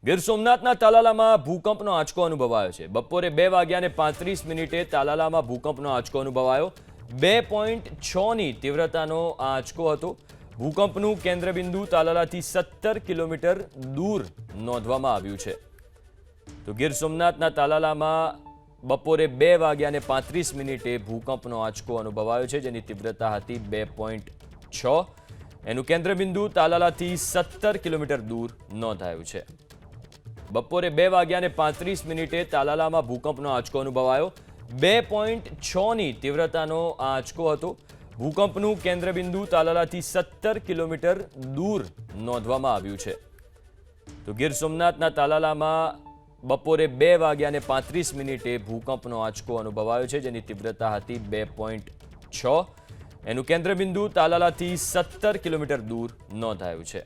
ગીર સોમનાથના તાલાલામાં ભૂકંપનો આંચકો અનુભવાયો છે. બપોરે 2:35 તાલાલામાં ભૂકંપનો આંચકો અનુભવાયો. 2.6ની તીવ્રતાનો આ આંચકો હતો. ભૂકંપનું કેન્દ્રબિંદુ તાલાલાથી 17 કિલોમીટર દૂર નોંધવામાં આવ્યું છે. તો ગીર સોમનાથના તાલાલામાં બપોરે 2:35 ભૂકંપનો આંચકો અનુભવાયો છે, જેની તીવ્રતા હતી 2.6. એનું કેન્દ્રબિંદુ તાલાલાથી 17 કિલોમીટર દૂર નોંધાયું છે. બપોરે 2:35 તાલાલામાં ભૂકંપનો આંચકો અનુભવાયો. 2.6ની તીવ્રતાનો આ આંચકો હતો. ભૂકંપનું કેન્દ્રબિંદુ તાલાલાથી 17 કિલોમીટર દૂર નોંધવામાં આવ્યું છે. તો ગીર સોમનાથના તાલાલામાં બપોરે 2:35 ભૂકંપનો આંચકો અનુભવાયો છે, જેની તીવ્રતા હતી 2.6. એનું કેન્દ્રબિંદુ તાલાલાથી 17 કિલોમીટર દૂર નોંધાયું છે.